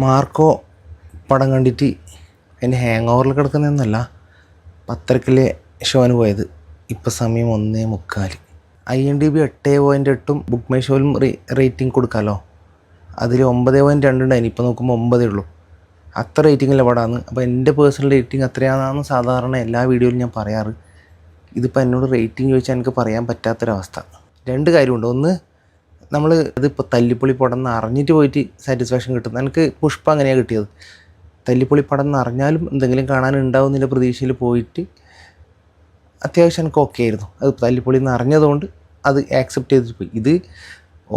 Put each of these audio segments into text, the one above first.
Marco പടം കണ്ടിട്ട് എന്നെ ഹാങ് ഓവറിൽ കിടക്കുന്നതെന്നല്ല, 10:30 ഷോന് പോയത്. ഇപ്പം സമയം 1:45. IMDb 8.8 ബുക്ക് മൈ ഷോയിലും റേറ്റിംഗ് കൊടുക്കാമല്ലോ. അതിൽ 9.2 ഉണ്ടായിന്, ഇപ്പോൾ നോക്കുമ്പോൾ 9 ഉള്ളൂ. അത്ര റേറ്റിങ്ങില്ല പടമാണ്. അപ്പോൾ എൻ്റെ പേഴ്സണൽ റേറ്റിംഗ് അത്രയാണെന്ന് സാധാരണ എല്ലാ വീഡിയോയിലും ഞാൻ പറയാറ്. ഇതിപ്പോൾ എന്നോട് റേറ്റിംഗ് ചോദിച്ചാൽ എനിക്ക് പറയാൻ പറ്റാത്തൊരവസ്ഥ. 2 കാര്യമുണ്ട്. ഒന്ന്, നമ്മൾ ഇതിപ്പോൾ തല്ലിപ്പൊളി പടം എന്ന് അറിഞ്ഞിട്ട് പോയിട്ട് സാറ്റിസ്ഫാക്ഷൻ കിട്ടുന്നത്. എനിക്ക് പുഷ്പ അങ്ങനെയാണ് കിട്ടിയത്. തല്ലിപ്പൊളി പടം എന്ന് അറിഞ്ഞാലും എന്തെങ്കിലും കാണാനുണ്ടാവുന്നില്ല പ്രതീക്ഷയിൽ പോയിട്ട് അത്യാവശ്യം എനിക്ക് ഓക്കെ ആയിരുന്നു. അത് തല്ലിപ്പൊളി എന്ന് അറിഞ്ഞതുകൊണ്ട് അത് ആക്സെപ്റ്റ് ചെയ്തിട്ട് പോയി. ഇത്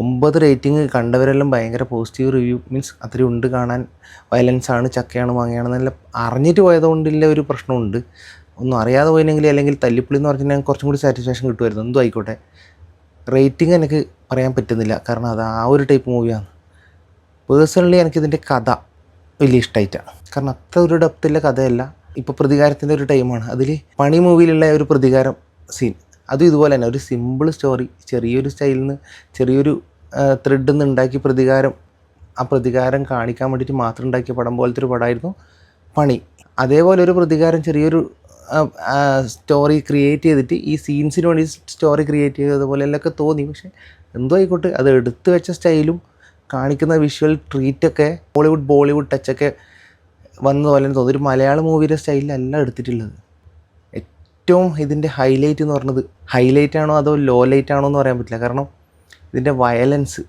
9 റേറ്റിംഗ് കണ്ടവരെല്ലാം ഭയങ്കര പോസിറ്റീവ് റിവ്യൂ, മീൻസ് അത്രയും ഉണ്ട് കാണാൻ. വയലൻസാണ്, ചക്കയാണ്, മാങ്ങയാണെന്നെല്ലാം അറിഞ്ഞിട്ട് പോയതുകൊണ്ടില്ല ഒരു പ്രശ്നമുണ്ട്. ഒന്നും അറിയാതെ പോയില്ലെങ്കിൽ, അല്ലെങ്കിൽ തല്ലിപ്പൊളി എന്ന് പറഞ്ഞിട്ടുണ്ടെങ്കിൽ കുറച്ചും കൂടി സാറ്റിസ്ഫാക്ഷൻ കിട്ടുമായിരുന്നു. എന്തും ആയിക്കോട്ടെ, റേറ്റിംഗ് എനിക്ക് പറയാൻ പറ്റുന്നില്ല, കാരണം അത് ആ ഒരു ടൈപ്പ് മൂവിയാണ്. പേഴ്സണലി എനിക്കിതിൻ്റെ കഥ വലിയ ഇഷ്ടമായിട്ടാണ്. കാരണം അത്ര ഒരു ഡെപ്തിലുള്ള കഥയല്ല. ഇപ്പോൾ പ്രതികാരത്തിൻ്റെ ഒരു ടൈമാണ്. അതിൽ പണി മൂവിയിലുള്ള ഒരു പ്രതികാരം സീൻ, അതും ഇതുപോലെ തന്നെ ഒരു സിമ്പിൾ സ്റ്റോറി, ചെറിയൊരു സ്റ്റൈലിൽ നിന്ന് ചെറിയൊരു ത്രെഡിൽ നിന്ന് ഉണ്ടാക്കി ആ പ്രതികാരം കാണിക്കാൻ വേണ്ടിയിട്ട് മാത്രം ഉണ്ടാക്കിയ പടം പോലത്തെ ഒരു പടമായിരുന്നു പണി. അതേപോലെ ഒരു പ്രതികാരം ചെറിയൊരു സ്റ്റോറി ക്രിയേറ്റ് ചെയ്തിട്ട് ഈ സീൻസിന് വേണ്ടി സ്റ്റോറി ക്രിയേറ്റ് ചെയ്തതുപോലെയൊക്കെ തോന്നി. പക്ഷേ എന്തോ ആയിക്കോട്ടെ, അത് എടുത്തു വെച്ച സ്റ്റൈലും കാണിക്കുന്ന വിഷ്വൽ ട്രീറ്റൊക്കെ ബോളിവുഡ് ടച്ചൊക്കെ വന്നതുപോലെ തോന്നി. ഒരു മലയാള മൂവിയുടെ സ്റ്റൈലിലല്ല എടുത്തിട്ടുള്ളത്. ഏറ്റവും ഇതിൻ്റെ ഹൈലൈറ്റ് എന്ന് പറഞ്ഞത്, ഹൈലൈറ്റ് ആണോ അതോ ലോ ലൈറ്റ് ആണോ എന്ന് പറയാൻ പറ്റില്ല. കാരണം ഇതിൻ്റെ വയലൻസ്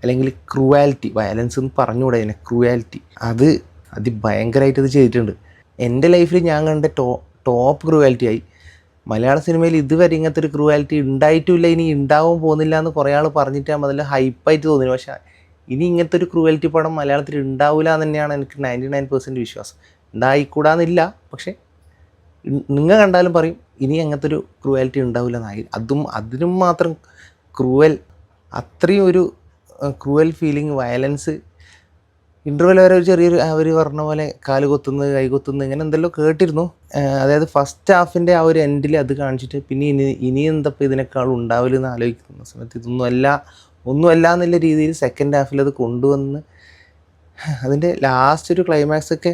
അല്ലെങ്കിൽ ക്രൂവാലിറ്റി, വയലൻസ് എന്ന് പറഞ്ഞുകൂടെ ഇതിനെ, ക്രൂവാലിറ്റി, അത് അതിഭയങ്കരമായിട്ട് ഇത് ചെയ്തിട്ടുണ്ട്. എൻ്റെ ലൈഫിൽ ഞാൻ കണ്ട ടോപ്പ് ക്രൂവാലിറ്റി ആയി. മലയാള സിനിമയിൽ ഇതുവരെ ഇങ്ങനത്തെ ഒരു ക്രൂവാലിറ്റി ഉണ്ടായിട്ടുമില്ല, ഇനി ഉണ്ടാവാൻ പോകുന്നില്ല എന്ന് കുറേ ആൾ പറഞ്ഞിട്ട് അതിൽ ഹൈപ്പായിട്ട് തോന്നി. പക്ഷേ ഇനി ഇങ്ങനത്തെ ഒരു ക്രൂവാലിറ്റി പടം മലയാളത്തിൽ ഉണ്ടാവില്ല എന്ന് തന്നെയാണ് എനിക്ക് 99% വിശ്വാസം. ഉണ്ടായിക്കൂടാന്നില്ല, പക്ഷേ നിങ്ങൾ കണ്ടാലും പറയും ഇനി അങ്ങനത്തെ ഒരു ക്രൂവാലിറ്റി ഉണ്ടാവില്ല എന്നായി. അതിനും മാത്രം അത്രയും ഒരു ക്രൂവൽ ഫീലിംഗ്, വയലൻസ്. ഇൻ്റർവെൽ വരെ ഒരു ചെറിയൊരു അവർ പറഞ്ഞ പോലെ കാല് കൊത്തുന്നത്, കൈ കൊത്തുന്നത്, ഇങ്ങനെ എന്തെല്ലോ കേട്ടിരുന്നു. അതായത് ഫസ്റ്റ് ഹാഫിൻ്റെ ആ ഒരു എൻഡിൽ അത് കാണിച്ചിട്ട് പിന്നെ ഇനി എന്തപ്പോൾ ഇതിനേക്കാളും ഉണ്ടാവില്ലെന്ന് ആലോചിക്കുന്ന സമയത്ത് ഒന്നുമല്ല എന്നുള്ള രീതിയിൽ സെക്കൻഡ് ഹാഫിൽ അത് കൊണ്ടുവന്ന് അതിൻ്റെ ലാസ്റ്റ് ഒരു ക്ലൈമാക്സ് ഒക്കെ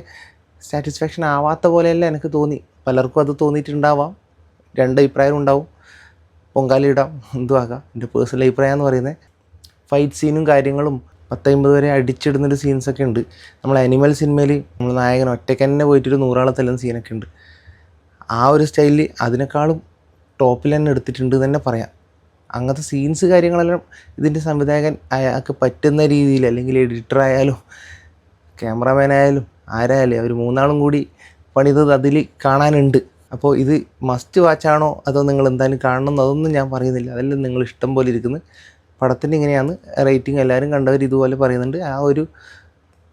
സാറ്റിസ്ഫാക്ഷൻ ആവാത്ത പോലെയല്ല എനിക്ക് തോന്നി. പലർക്കും അത് തോന്നിയിട്ടുണ്ടാവാം. 2 അഭിപ്രായം ഉണ്ടാവും. പൊങ്കാലിടാം, എന്തും ആകാം. എൻ്റെ പേഴ്സണൽ അഭിപ്രായം എന്ന് പറയുന്നത്, ഫൈറ്റ് സീനും കാര്യങ്ങളും 10-50 വരെ അടിച്ചിടുന്നൊരു സീൻസൊക്കെ ഉണ്ട്. നമ്മൾ അനിമൽ സിനിമയിൽ നമ്മൾ നായകൻ ഒറ്റയ്ക്ക് തന്നെ പോയിട്ടൊരു 100 ആളെ തല്ലുന്ന സീനൊക്കെ ഉണ്ട്. ആ ഒരു സ്റ്റൈലിൽ അതിനേക്കാളും ടോപ്പിൽ തന്നെ എടുത്തിട്ടുണ്ട് തന്നെ പറയാം. അങ്ങനത്തെ സീൻസ് കാര്യങ്ങളെല്ലാം ഇതിൻ്റെ സംവിധായകൻ അയാൾക്ക് പറ്റുന്ന രീതിയിൽ, അല്ലെങ്കിൽ എഡിറ്ററായാലും ക്യാമറാമാനായാലും ആരായാലും അവർ 3 ആളും കൂടി പണിതത് അതിൽ കാണാനുണ്ട്. അപ്പോൾ ഇത് മസ്റ്റ് വാച്ചാണോ അതോ നിങ്ങൾ എന്തായാലും കാണണം അതൊന്നും ഞാൻ പറയുന്നില്ല. അതെല്ലാം നിങ്ങൾ ഇഷ്ടം പോലെ ഇരിക്കുന്നത്. പടത്തിൻ്റെ ഇങ്ങനെയാണ് റേറ്റിംഗ്, എല്ലാവരും കണ്ടവർ ഇതുപോലെ പറയുന്നുണ്ട്. ആ ഒരു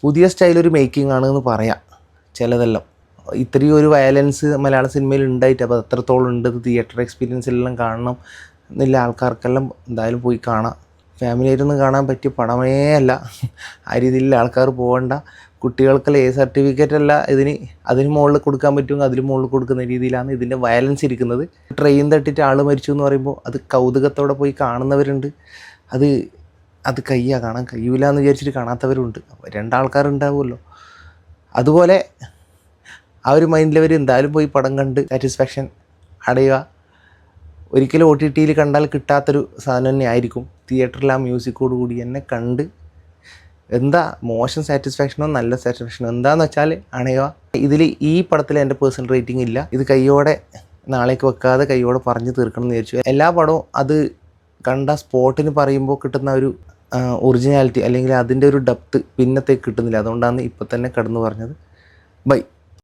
പുതിയ സ്റ്റൈലൊരു മേക്കിംഗ് ആണെന്ന് പറയാം. ചിലതെല്ലാം ഇത്രയും ഒരു വയലൻസ് മലയാള സിനിമയിൽ ഉണ്ടായിട്ട്, അപ്പോൾ എത്രത്തോളം ഉണ്ട് തിയേറ്റർ എക്സ്പീരിയൻസിലെല്ലാം കാണണം എന്നില്ല ആൾക്കാർക്കെല്ലാം എന്തായാലും പോയി കാണാം. ഫാമിലിയായിട്ടൊന്നും കാണാൻ പറ്റിയ പടമേ അല്ല. ആ രീതിയിൽ ആൾക്കാർ പോകണ്ട. കുട്ടികൾക്കെല്ലാം സർട്ടിഫിക്കറ്റ് അല്ല അതിന് മുകളിൽ കൊടുക്കാൻ പറ്റുമെങ്കിൽ അതിന് മുകളിൽ കൊടുക്കുന്ന രീതിയിലാണ് ഇതിൻ്റെ വയലൻസ് ഇരിക്കുന്നത്. ട്രെയിൻ തട്ടിയിട്ട് ആൾ മരിച്ചു എന്ന് പറയുമ്പോൾ അത് കൗതുകത്തോടെ പോയി കാണുന്നവരുണ്ട്. അത് കാണാൻ കഴിയില്ല എന്ന് വിചാരിച്ചിട്ട് കാണാത്തവരുണ്ട്. അപ്പോൾ 2 ആൾക്കാരുണ്ടാവുമല്ലോ. അതുപോലെ ആ ഒരു മൈൻഡിലവർ എന്തായാലും പോയി പടം കണ്ട് സാറ്റിസ്ഫാക്ഷൻ അടയുക. ഒരിക്കലും OTTയിൽ കണ്ടാൽ കിട്ടാത്തൊരു സാധനം തന്നെ ആയിരിക്കും. തിയേറ്ററിൽ ആ മ്യൂസിക്കോട് കൂടി എന്നെ കണ്ട് എന്താ മോശം സാറ്റിസ്ഫാക്ഷനോ നല്ല സാറ്റിസ്ഫാക്ഷനോ എന്താണെന്ന് വെച്ചാൽ അണയുക. ഇതിൽ ഈ പടത്തിൽ എൻ്റെ പേഴ്സണൽ റേറ്റിംഗ് ഇല്ല. ഇത് കയ്യോടെ നാളേക്ക് വെക്കാതെ കയ്യോടെ പറഞ്ഞു തീർക്കണം എന്ന് വിചാരിച്ചു. എല്ലാ പടവും അത് കണ്ട സ്പോട്ടിന് പറയുമ്പോൾ കിട്ടുന്ന ഒരു ഒറിജിനാലിറ്റി അല്ലെങ്കിൽ അതിൻ്റെ ഒരു ഡെപ്ത് പിന്നത്തേക്ക് കിട്ടുന്നില്ല. അതുകൊണ്ടാണ് ഇപ്പം തന്നെ കടന്നു പറഞ്ഞത്. ബൈ.